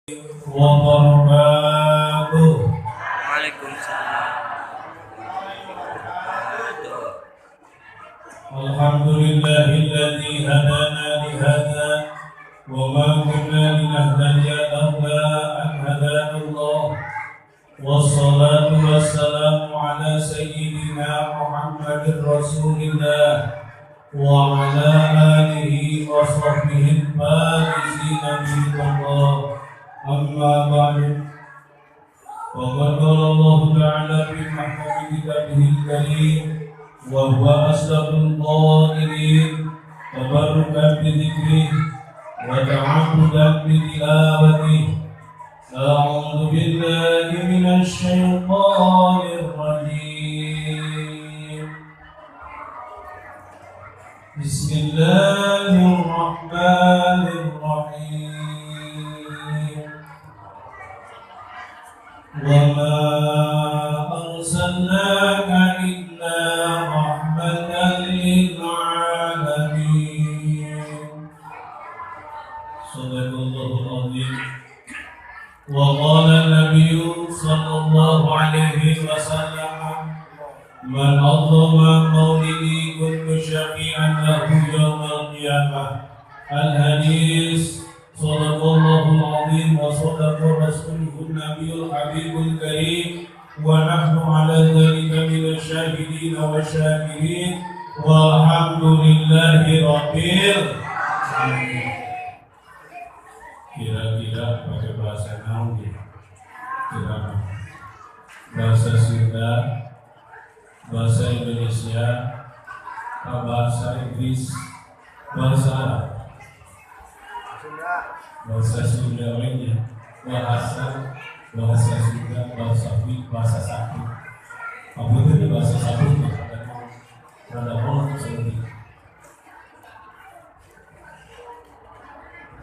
wabarakatuh. Waalaikumsalam. Alhamdulillahilladzi hadana li hadza wa ma kunna linahtadiya laula an hadana Allah. Wassalatu wassalamu ala sayyidina Muhammadir Rasulillah wa ala alihi wa sahbihi al-faizina billah. Amma ba'du. Faqad qala Allah ta'ala fi mahkami kitabihil karim wa huwa asdaqul qa'ilin tabarrukan bi dzikrihi wa ta'ammudan bi tilawatihi. A'udzu billahi minasy syaithanir rajim. Bismillahirrahmanirrahim. Wa ma arsalnaka illa rahmatan lil alamin. Shadaqallahul azim. Wa qala an-nabiyyu sallallahu alaihi wasallam man adhama mawlidi kullu syafi'an lahu yawmal qiyamah. Al-hadis. Shadaqallahul azim wa sadaqa rasuluhun nabiyul habibul karim wa nahnu ala dhalika minasy syahidin wa syakirin walhamdulillahi rabbil alamin. Kira-kira pakai bahasa naon ya? Kira bahasa Sunda, bahasa Indonesia, bahasa Inggris, bahasa Arab. Bahasa Sunda lainnya, bahasa Sunda, bahasa Saku. Apa itu bahasa Saku? Rada pun seperti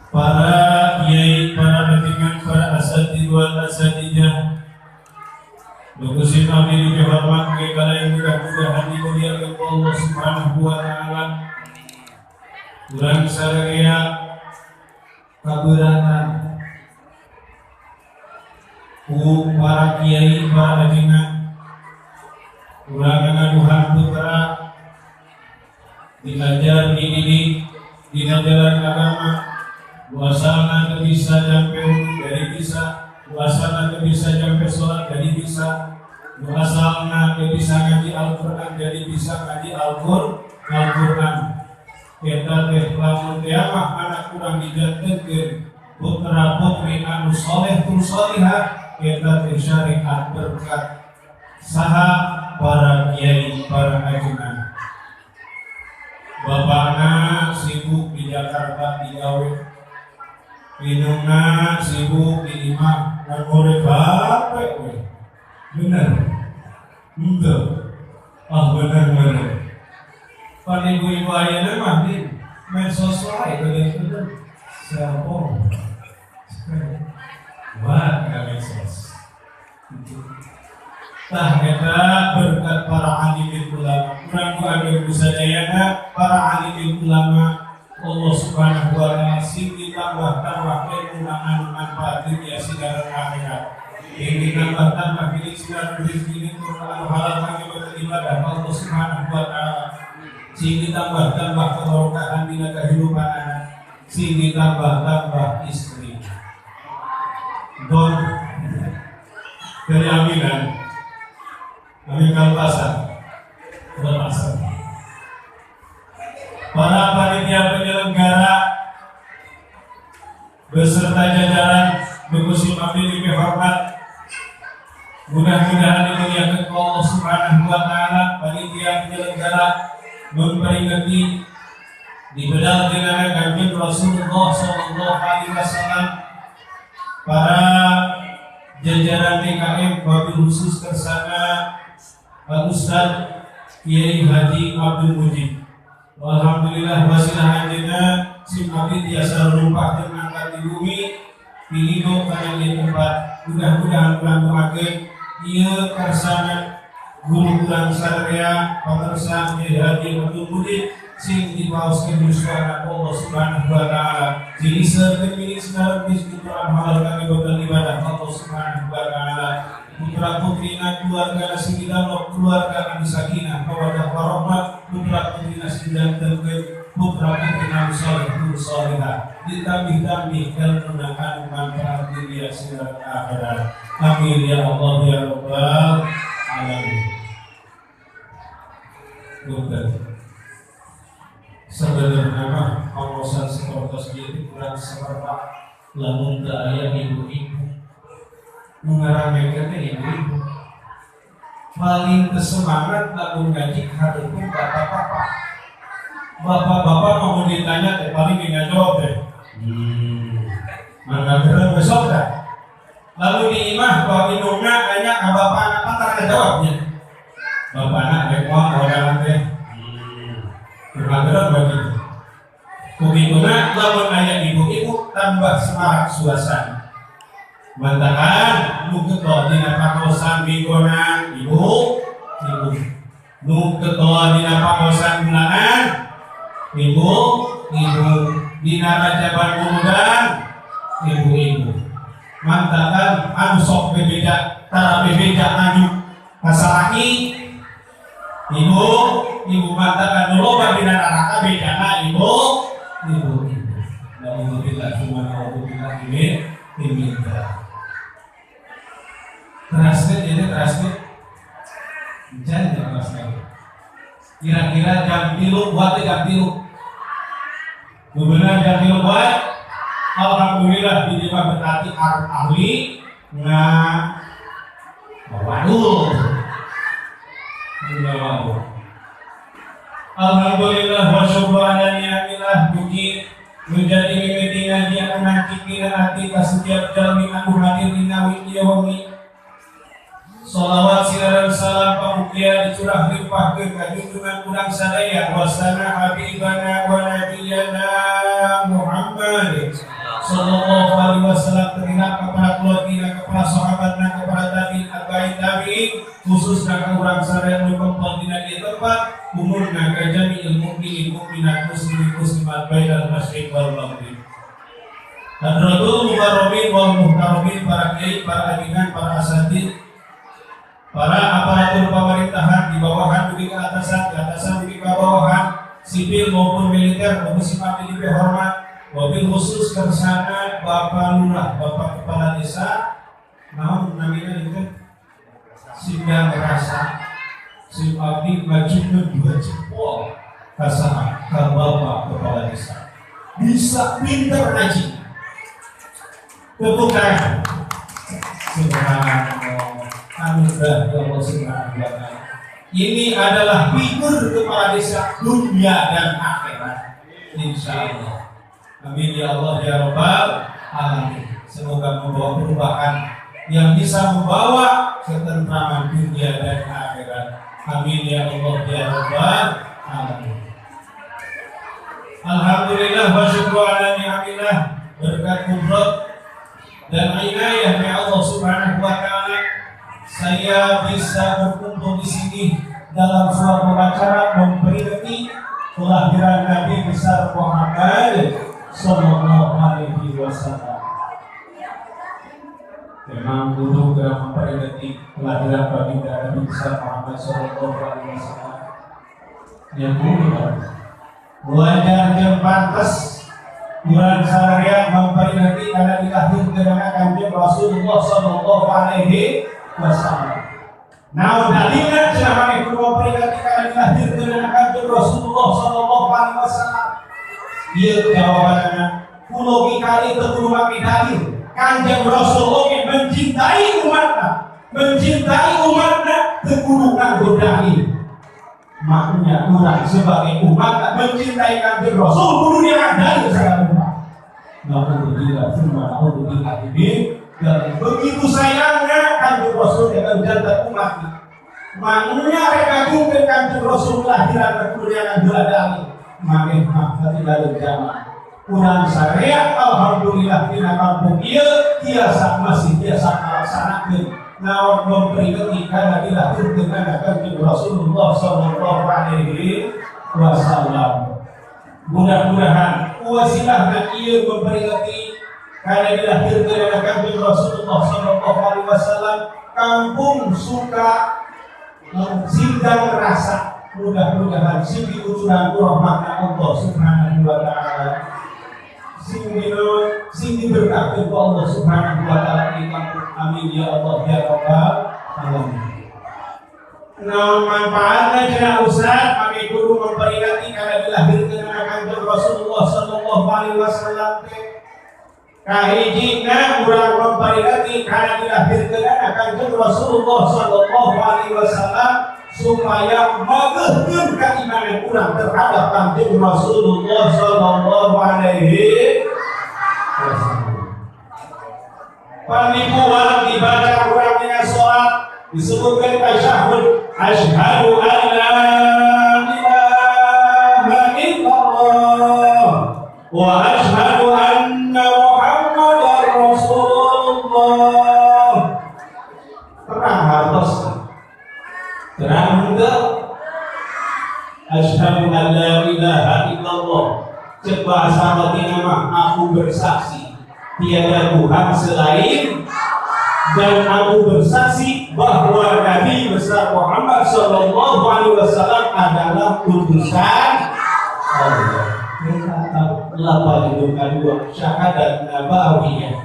para kiai, para pimpinan, para asatidz wal asatijah, lugusin abdi dihormat ke kala yang mudah-mudahan dimuliakan Allah Subhanahu wa taala. Urang sadaya kabeuratan ku para kiai, para pimpinan, urang ngaduhan putra diajar, dididik dina jalan agama. Wasana bisa jampe dari bisa, wasana bisa jampe sholat dari bisa, wasana bisa ngaji Al-Quran dari bisa ngaji Al-Quran. Kita teh lamun kiamah anak kurang dijantenkeun putra putri anu soleh tur solihah, kita teh syariat berkat saha para kiai, para ajunan. Bapakna sibuk di Jakarta di gawe, minumna sibuk di imah, dan boleh bapak we. Bener? Enggak? Bener. Pan ibu-ibu ayahnya mah di medsos lain, bener-bener cellphone. Wah, gak medsos. Tah kita berkat para alimin ulama, kurang ada busajayana para alimin ulama. Allah Subhanahu wa ta'ala sing tambah ilmu anu manfaat dunia sidaran akhirat. Ini tambah pilih sidaran rezeki Quran halal kami beribadah Allah Subhanahu wa ta'ala. Sing tambah keberkahan dina kehidupan anak. Sing tambah istri. Don dari aminan. Amin kalpasan. Para panitia penyelenggara beserta jajaran Gusti Abdi dihormat, mudah-mudahan dimuliakan Allah Subhanahu wa taala. Panitia penyelenggara memperingati di bedal dengan kanjeng Rasulullah sallallahu alaihi wasallam, para jajaran DKM wabil khusus tersana Pak Ustaz Kiai Haji Abdul Mujib. Alhamdulillah wasilah anjeunna sim abdi tiasa rumpah jeung angkat di bumi pihidup kana ieu tempat. Mudah-mudahan urang doakeun ieu karsana guru urang sadaya pamirsa Kiai Haji Abdul Mujib sing dipauskeun yuswana Allah Subhanahu wa taala diiseukeun milik segala bisnis amal kami bakal ibadah Allah Subhanahu wa taala putra putrina keluarga sing didalam keluarga anu sakinah mawaddah warahmah putra putrina sing didantenkeun putra putrina saleh salihah ditambih-tambih ilmu anu manfaat dunia sirat akhirat amin ya Allah ya rabbal alamin. Bukan sebenarnya mah pengosan seperti itu kurang seperti lamun daya ibu-ibu mengaramaikan ibu-ibu paling kesemangat lamun ngaji hadapun bapak-bapak mau ditanya paling nggak jawab deh maka terus besok dah lalu di imah bahwa minumnya banyak bapak apa tak jawabnya bapak anak bekong orang teh bermageran begitu kubikuna lamun ayat ibu-ibu tambah semangat suasana mantakan nu ketua dina pakosan mingguan ibu nu ketua dina pakosan bulanan ibu dina rajaban umudan ibu mantakan anu sok bebeda tara bebeda anu kasaraki ibu mantakan loba dina neraka bedana ibu alhamdulillah cuma alhamdulillah ini Terasnya jangan terasnya kira-kira jam 3 buat jam 3 benar jam 3 buat alhamdulillah di lima berarti ahli waduh alhamdulillah wa syukrana ni'amillah puji menjadi mimpinan dia menangkipina hati setiap jalmi anu hadir di nawi yaumi salawat siraran salam pamukia dicurah limpahkeun ka junjungan urang sadaya wasana habibana wa nabiyana Muhammad sallallahu alaihi wasallam terhina kepada keluarga kepada sahabatna kepada tabi'in atba'i tabi'in khususna ka urang sadaya nu kempal dina ieu tempat umurna ka jami'il mukminin mukminat muslimin muslimat bainal masyriq wal maghrib. Hadratul mukarramin wal muhtaromin para kiai, para ajian, para asatidz, para aparatur pemerintahan di bawahan dugi ke atasan dugi ke bawahan, sipil maupun militer, muslimat ini hormat, wabil khusus kersana Bapak Lurah, Bapak Kepala Desa, namun namanya itu sehingga merasa si abdi majibna 2 jempol kasaha ka Bapak Kepala Desa bisa pinter ngaji kebukaan subhanallah anugerah Allah Subhanahu wa taala. Ini adalah figur kepala desa dunia dan akhirat insyaallah. Amin ya Allah ya rabbal alamin. Semoga membawa perubahan yang bisa membawa ketentraman dunia dan akhirat. Amin ya Allah ya rabbal alamin. Alhamdulillah wa syukru ala ni'amillah berkat kudrat dan inayah dari Allah Subhanahu wa taala saya bisa berkumpul di sini dalam suatu acara memperingati kelahiran Nabi besar Muhammad sallallahu alaihi wasallam. Memang dulu dalam memperingati kelahiran baginda Nabi besar Muhammad sallallahu alaihi wasallam yang mulia wajar dan pantas bulan Syawal memperingati karena dilahirkan Kanjeng Rasulullah sallallahu alaihi wasallam. Nah, dalilnya jangan itu memperingati karena dilahirkan Kanjeng Rasulullah sallallahu alaihi wasallam. Ieu jawabanna kulo kali teu kudu make dalil. Kanjeng Rasulullah mencintai umatna teu kudu nganggo dalil. Makanya orang sebagai umat mencintai Kanjeng Rasul kudu dia dalil sagala umat. Alhamdulillah, alhamdulillah ini dan begitu sayangnya Kanjeng Rasul dengan jantan umat. Makanya mereka juga Kanjeng Rasul lahiran kemuliaan dalil. Makanya tidak jamaah. Kurang syariat alhamdulillah dina kampung ieu tiasa masih tiasa melaksanakeun naon memperingati karena dilahirkan Kanjeng Rasulullah sallallahu alaihi wasallam. Mudah-mudahan wasilah dan ia memperingati karena dilahirkan oleh Kanjeng Rasulullah sallallahu alaihi wasallam kampung suka sindang rasa. Mudah-mudahan sing diucuran rahmat Allah subhanahu wa ta'ala sing diberkati ku Allah subhanahu wa ta'ala di kampung. Amin ya Allah ya rabbal alamin. Nah, manfaatnya kena Ustaz pakai guru memperingati karena dilahirkan oleh Kanjeng Rasulullah sallallahu alaihi wasallam. Kahijina urang memperingati karena dilahirkan oleh Kanjeng Rasulullah sallallahu alaihi wasallam supaya mengedepankan keimanan urang terhadap Kanjeng Rasulullah sallallahu alaihi wasallam. Panipuan dibaca urang dengan sholat disebutkan tasyahud asyhadu an la ilaha illallah wa asyhadu anna muhammadar rasulullah. Terang hartos terang enggak asyhadu an la ilaha illallah cek bahasa batin mah aku bersaksi tiada Tuhan selain dan aku bersaksi bahwa Nabi besar Muhammad sallallahu alaihi wasallam adalah utusan Allah. Kita tahu lafaz itu kedua syahadat nabawiyah.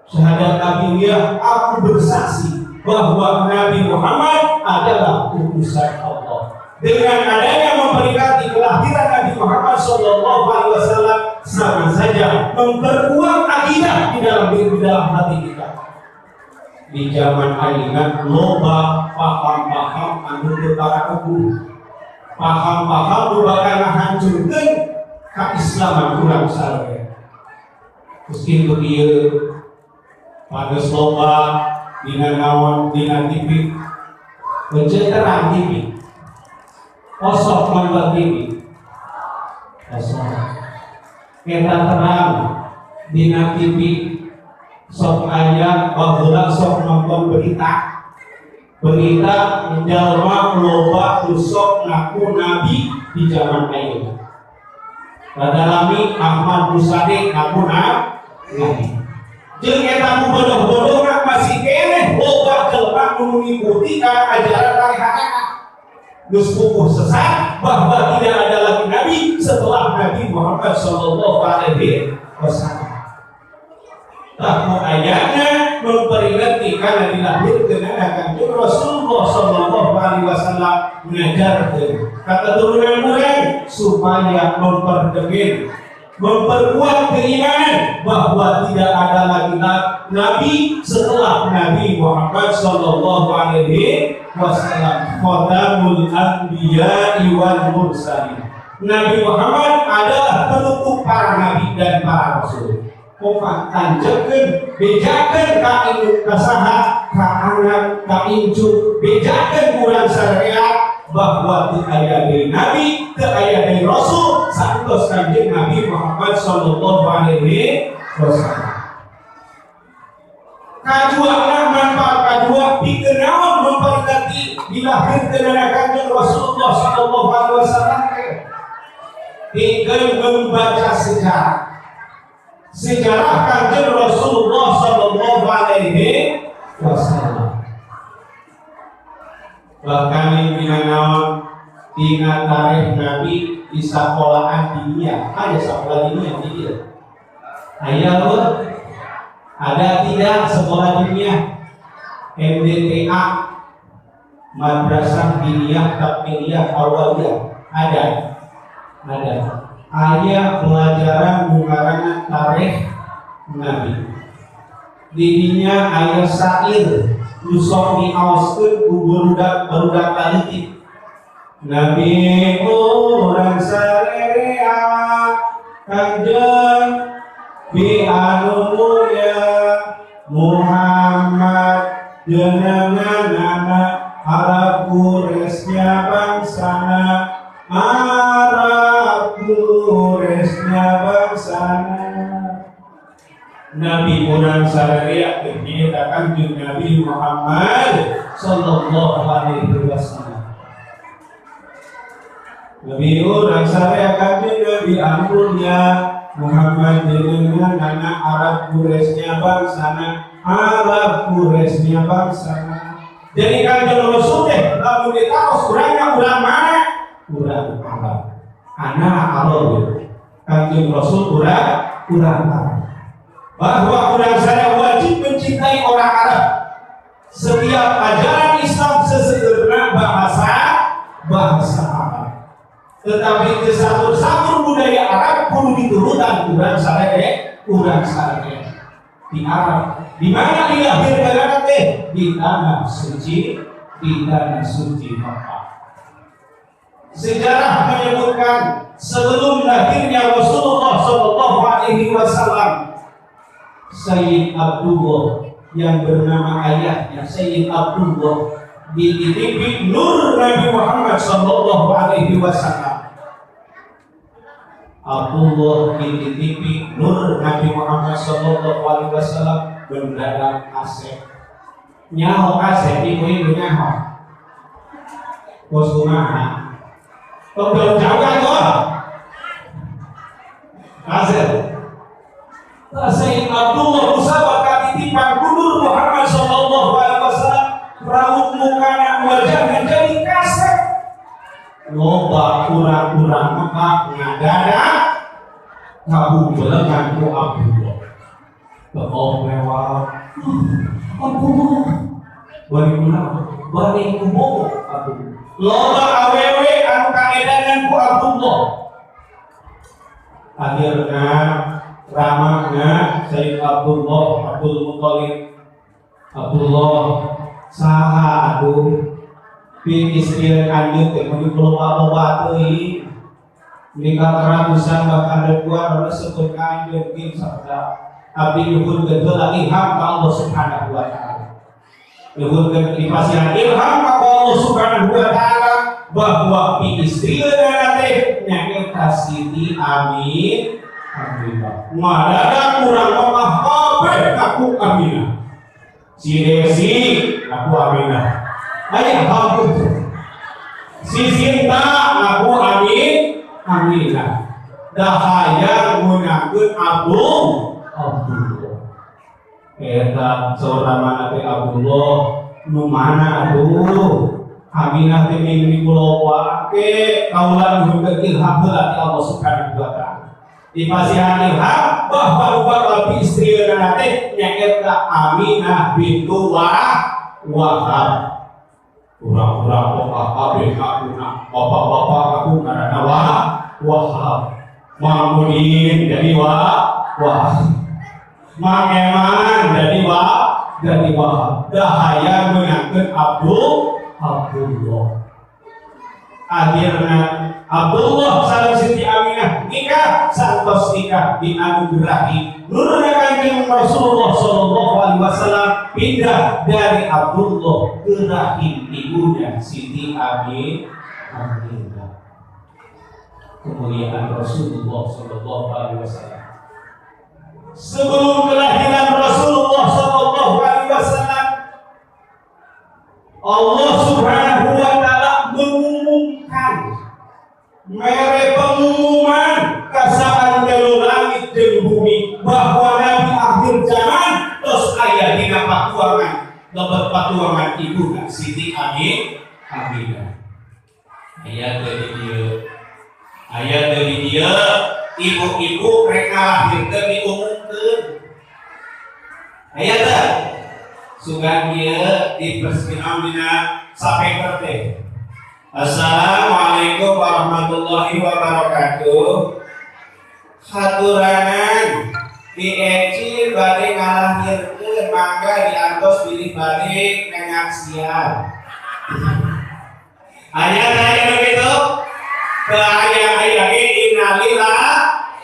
Syahadat nabawiyah aku bersaksi bahwa Nabi Muhammad adalah utusan Allah. Dengan adanya memperingati kelahiran Nabi Muhammad sallallahu alaihi wasallam sama saja memperkuat akidah di dalam hati kita. Di zaman ayeuna loba paham-paham anu teu parakuku, paham-paham nu bakal ngahancurkeun kaislaman urang sareng. Meski itu dieu pageus loba dina naon dina TV, beunceun terang TV, osok nonton TV, osok kita terang dina TV. Sok aya baheula sok nonton berita menjalma loba sok ngaku nabi di zaman ayeuna. Padalami Ahmad Musadi ngaku nabi. Jeung eta nu bodoh-bodohna masih keneh loba jelema nu mengikuti ka ajaran karehanana. Geus pupuh sesat bahwa tidak ada lagi nabi setelah Nabi Muhammad sallallahu alaihi wasallam. Tahu ayatnya memperingati karena dilahirkan Kanjeng Rasulullah sallallahu alaihi wasallam mengajarkan kata turunan orang supaya memperkuat keimanan bahwa tidak ada lagi nabi setelah Nabi Muhammad sallallahu alaihi wasallam. Khatamul anbiya'i wal mursalin. Nabi Muhammad adalah penutup para nabi dan para rasul. Pokok tanjakan, bejakan ka induk kasaha, ka anak, ka incu, bejakan kurang syariat bahwa teu aya deui nabi, teu aya deui rasul saenggeus Kanjeng Nabi Muhammad sallallahu alaihi wasallam. Kaduana manfaat kadua pikeun naon memperingati dilahirkeun Kanjeng Rasulullah sallallahu alaihi wasallam. Pikeun membaca sejarah Kanjeng Rasulullah sallallahu alaihi wasallam. Bahkan dina tarikh Nabi di sekolahan dunia, ada sekolah dunia di dia. Ayo, ada tidak sekolah dunia? MDTA, Madrasah Diniyah Taqiyah Awaliyah, ada. Ayat pelajaran mengarang tarikh Nabi. Didinya ayat syair nusok diaoskeun ku barudak talitik. Nabi urang sarerea Kanjeng bi anu mulia Muhammad jenenganana Arab Quraisnya bangsana Arab Quraisnya bangsana. Nabi urang sarerea dinyatakan jeung Nabi Muhammad sallallahu alaihi wasallam. Lebih urang saya kanjeng Nabi ampulnya Muhammad dengan anak Arab Quraisynya bangsana Arab Quraisynya bangsana. Jadi kanjeng Rasul teh lamun ditaos urangna urang mana? Urang Arab. Anak Arab. Kanjeng Rasul urang Arab. Bahwa urang saya wajib mencintai orang Arab. Setiap ajaran Islam sesederhana bahasa Arab. Tetapi kesatuan budaya Arab perlu diturunkan urang sareng di Arab. Di mana dilahirkan teh? Di tanah suci Makkah. Sejarah menyebutkan sebelum lahirnya Rasulullah Shallallahu Alaihi Wasallam, Sayyid Abdullah yang bernama ayahnya Sayyid Abdullah dititipi nur Nabi Muhammad Shallallahu Alaihi Wasallam. Abdullah dititipi nur Nabi Muhammad Shallallahu Alaihi Wasallam mendadak Asep. Nyaho Asep ibu nyaho. Bos kumaha? Belum jauh kan tuh? Asep. Sayyid Abdullah Musabah katitipan nur Muhammad Shallallahu Alaihi Wasallam raut mukana wajah menjadi kasep. Loba kurang-kurang Mekah ngadana kabubelengan ku Abdullah. Keok lewat Abdullah. Bari kubogo Abdullah. Loba awewe anu kaedanan ku Abdullah. Akhirnya ramahnya Sayyid Abdul Muthalib. Abdullah saha aduh pin istri kanjeng teh mun loba teuing nikah ratusan bahkan ribuan orang sebut kanjeng pin sabda abdi nuhun geula ilham ka Allah Subhanahu wa taala. Nuhun dipasihan ilham ka Allah Subhanahu wa taala bahwa pin istri teh nyaeta Siti Amin. Madadak kurang lemah kabeh aku Aminah. Si Desi aku Aminah. Ayah aku. Si Sinta aku Aminah. Dahaya gunakeun Abdullah. Eta saurama teh Abdullah nu mana aduh. Aminah teh mimpi kula wae kaula nuhun ilham heula ti Allah Subhanahu wa taala. Dipasihan ilham bahwa rupa istri teh nyaeta Aminah bintu Wahab. Kurang-kurang kabeh kakuna bapak-bapak aku ngaranna Wahab. Mamunin jadi Wahab. Mangeman jadi Wahab. Dahaya meunangkeun Abdullah. Akhirnya Abdullah sareng Siti Aminah nikah santos nikah dianugerahi nurna kanjeng Rasulullah Shallallahu Alaihi Wasallam pindah dari Abdullah ke rahim ibunya Siti Aminah. Kemuliaan Rasulullah Shallallahu Alaihi Wasallam. Sebelum kelahiran Rasulullah Shallallahu Alaihi Wasallam, Allah Subhanahu wa taala mengumumkan mere pengumuman kasaan jalur langit dan bumi bahwa Nabi akhir zaman terus aya dina patuangan ibu Siti Aminah. Ayat dari dia ibu-ibu rek ngalahirkeun diumumkeun. Ayat sugan dia di persinauna sampai teh. Assalamualaikum warahmatullahi wabarakatuh. Haturanan di Eci bade ngalahirkeun mangga diantos pilih bade nyaksian. Ayat begitu. Ayat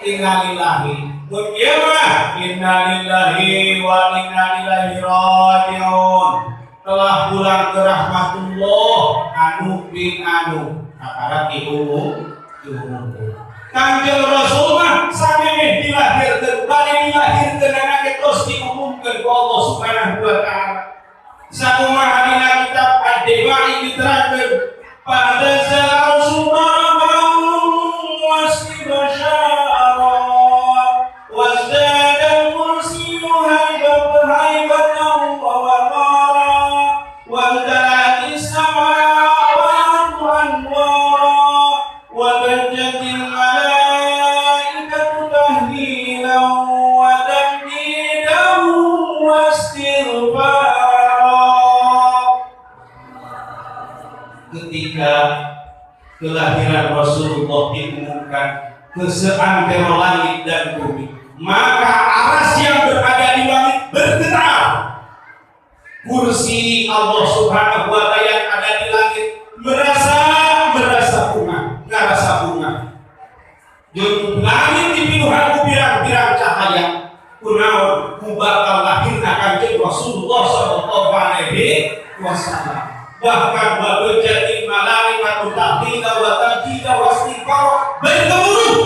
innalillahi. Mun ieu mah innalillahi wa inna ilaihi raji'un. Telah pulang ke rahmatullah anu akarat diumum. Kanjeng Rasul mah samemeh dilahirkeun bari dilahirkeun anak terus diumumkeun ku Allah Subhanahu wa taala. Sakumaha dina kitab Ad-Dibai diterangkeun pada Rasulullah واستغفارا. Ketika kelahiran Rasulullah diumumkan ke seantero langit dan bumi, maka aras yang berada di langit bergetar. Kursi Allah Subhanahu wa Ta'ala yang ada di langit merasa bunga. Jeung langit dipinuhan ku pirang-pirang cahaya. Kunaon ku bakal lahirna Kanjeng Rasulullah sallallahu alaihi wasallam. Bahkan wa jadi malaikatu tahmida wa tajida wa istighfar bergemuruh.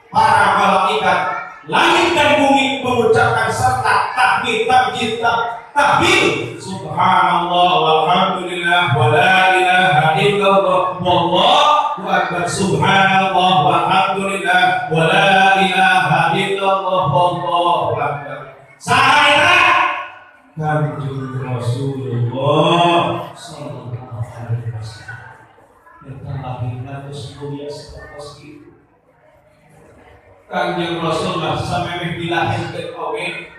Para malaikat langit dan bumi mengucapkan serta takbir tahmid subhanallah walhamdulillah wa la ilaha illallah wallahu akbar. Subhanallah walhamdulillah wa la ilaha illallah wallahu akbar. Sahaja Kanjeng Rasulullah sallallahu alaihi wasallam kita lahirna geus mulia sapertos kitu. Kanjeng Rasulullah samemeh dilahirkeun oge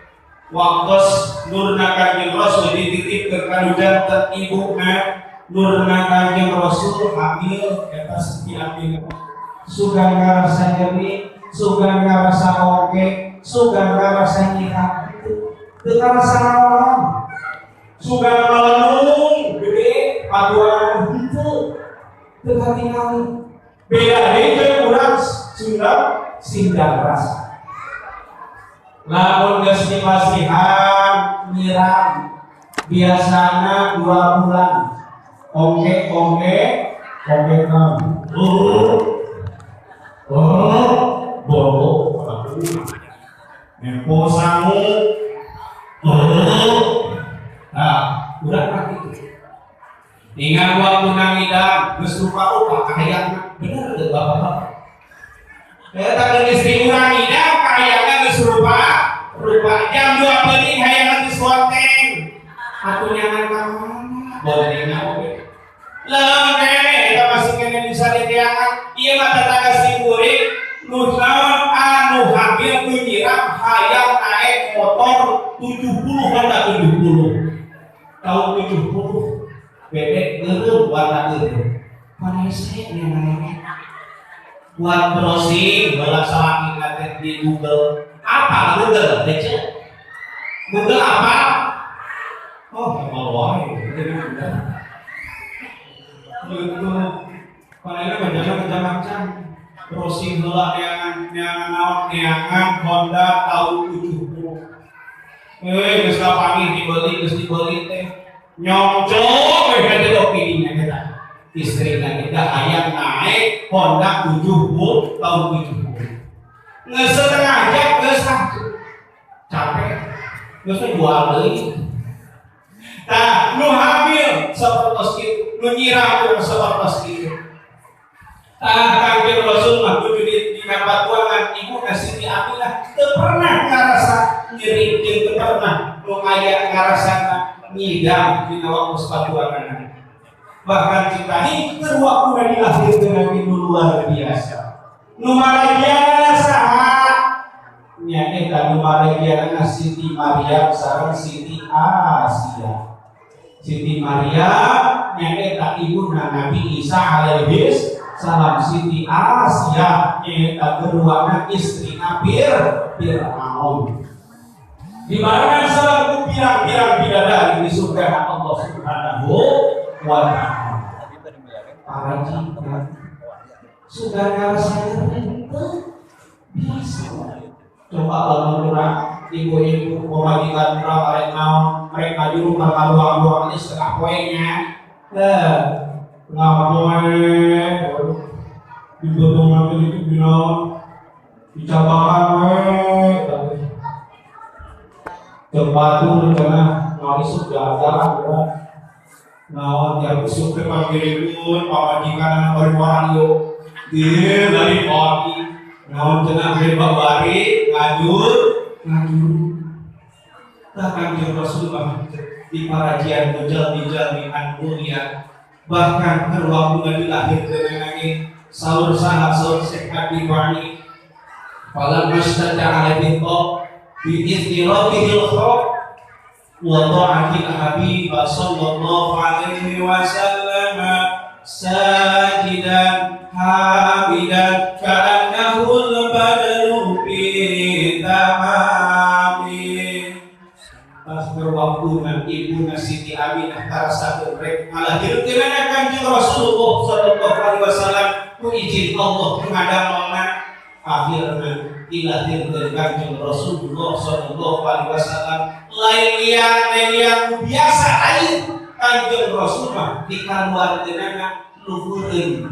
waktos nurna Kanjeng Rasul dititipkeun ka janten ibuna. Nurna Kanjeng Rasul hamil eta setiap sugan ngarasa nyeri, sugan ngarasa oge, sugan ngarasa nyirah. Teu ngarasa naon. Sugan melelung gede paduan henteu teu katingali. Beda deui jeung urang Sunda sindang rasa. Lamun geus dipasihan nyirang biasana 2 bulan. Oke kan. Boro nempo sangu. Nah, udah gitu. Ingat waktu nangidang geus rupa-rupa kahayangna. Bener teu Bapak-bapak? Eta geus istri urang ngidang kahayangna geus rupa jam 2 peuting hayangna geus wonteng. Atuh nyangan ka mana? Bolehna oge. Leungke eta masih kene bisa diteangan. Ieu mah tetangga simkuring nu anu hamil ku nyirang hayang naik motor 70 Honda 70 tahun 70 bebek geureuh warna geureuh panese nya buat browsing balas salaki teh di Google. Apa Googleece? Google apa? Oh Allah itu panena macam-macam browsing heula neangan Honda tahun 70. Geus kapanggih dibeli teh nyongcok we hade opininya kita. Istrina kita hayang naik Honda 70 tahun 70. Geus setengah jam geus capek. Geus jual deui. Tah nu hamil sapertos kitu, nu nyirah sapertos kitu. Kanjeng Rasul mah kudu di patuangan ibu Siti Aminah teu pernah ngarasa nyeri jeung teu pernah nu aya ngarasana ngidam dina waktu patuangan. Bahkan citani keur waktu dilahirkeun nu luar biasa. Nu maragiana saha? Nya eta nu maragiana Siti Maryam sareng Siti Asia. Siti Maryam nya eta ibuna Nabi Isa alaihi salam. Siti Asia nyata keduanya istri Fir'aun. Di mana salam pirang-pirang bidadari di surga Allah Subhanahu wa Ta'ala. Para cinta sudah ngarasanya itu biasa. Coba kalau kurang ibu-ibu pemajikan kurang mereka di rumah kaluang-luang ini setengah poinnya. Ngapain dibodong nanti itu bilang dicapakan tempatu karena ngalisuk jaga nawan yang besok ke panggilan pamajikan orang yo dia dari pagi nawan tenang hebat bari ngajur takkan jauh Rasulullah di parajian mujal-mijal mulia. Bahkan waktu dilahirkan lagi sahur sehat di wani pada masyarakat alaihi bi istirahatihil khaw wa ta'atil habib sallallahu alaihi wasallam sajidan hamidan ka'annahul badru fi tamami. Pas berwaktu ibu Siti Aminah tarasa berrek ngalahirkeun Kanjeng Rasulullah sallallahu alaihi wasallam ku izin Allah pengadamna akhirna dilahirkeun Kanjeng Rasulullah sallallahu alaihi wasallam lain liang biasa aing Kanjeng Rasulullah dikaluarkeunana luhureun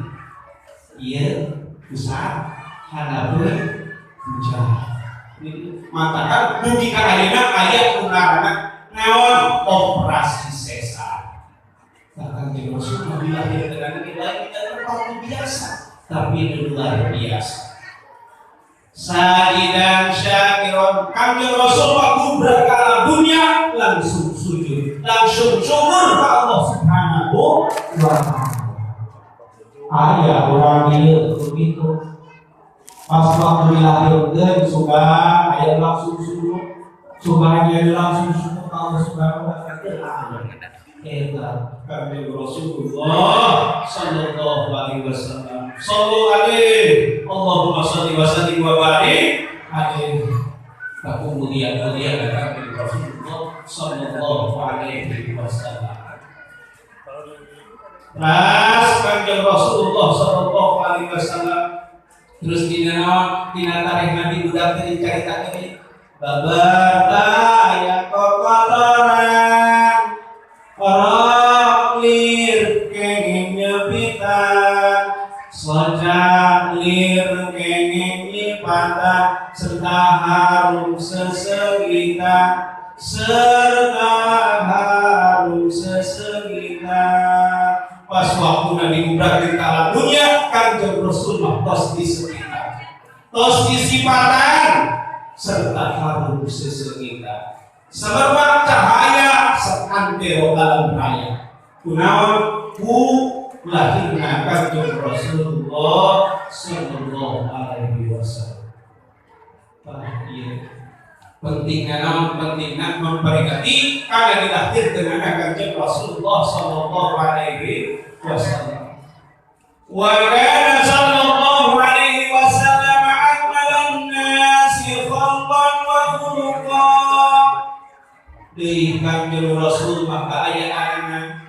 ieu pusat hanabeun bujang. Maka dugi ka ayeuna aya urangna naon operasi sesar. Kanjeng Rasulullah dilahirkeun di lain tempat biasa tapi luar biasa. Sajidan syakiron Kanjeng Rasulullah kubra ke alam dunia langsung sujud langsung syukur ke Allah subhanahu wa ta'ala. Ayah orang ieu begitu pas waktu dilahirkeun suka ayah langsung sujud ayah langsung sujud ke Allah subhanahu wa ta'ala. Eta Kanjeng Rasulullah sallallahu alaihi wasallam. Sallu alaihi Allahumma shalli wa sallim wa barik alaihi. Kemudian Kanjeng Rasulullah sallallahu alaihi wasallam. Ras Kanjeng Rasulullah sallallahu alaihi wasallam terus dina tarikh Nabi budak teh dicaritakeun babar aya kokotoran orok kenging nyepitan sojak lir kenging nyipatan serta harum sesegitan pas waktu Nabi kubrak di alam dunia Kanjeng Rasulullah tos disekitar tos disipatan serta harum sesegitan semerbak cahaya sakantero alam raya kunaon ku lahirna Kanjeng Rasulullah sallallahu alaihi wasallam. Pentingna memperingati karena dilahirkan Kanjeng Rasulullah sallallahu alaihi wasallam. Wa kana sallallahu alaihi wasallam akmalan nasi khalqan wa khuluqan. Di Kanjeng Rasul maka ayaana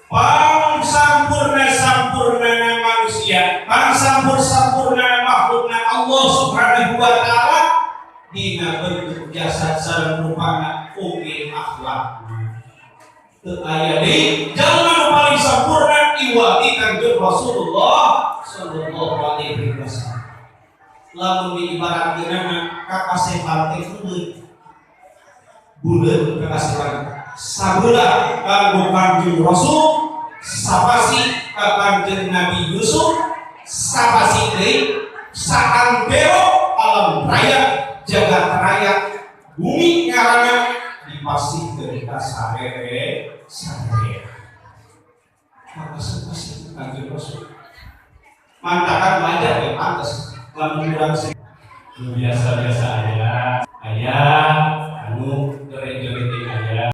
pang sampurna manusia, pang sampurna makhlukna Allah subhanahu wa ta'ala dina bentuk jasad sareng rupana ugi akhlak. Teu aya deui jalma nu paling sampurna iwati Kanjeng Rasulullah sallallahu alaihi wasallam. Lamun diibaratkeunna ka kasehan teh buleut ka kasehan. Sabeula kanggo Kanjeng Rasul, sapasi ka Kanjeng Nabi Yusuf, sapasi deui saantero alam raya jagat raya bumi karena dipasih ke sarere maka sepasih Kanjeng Rasul mantakan wajar ya pantas lamun urang biasa aja aya anu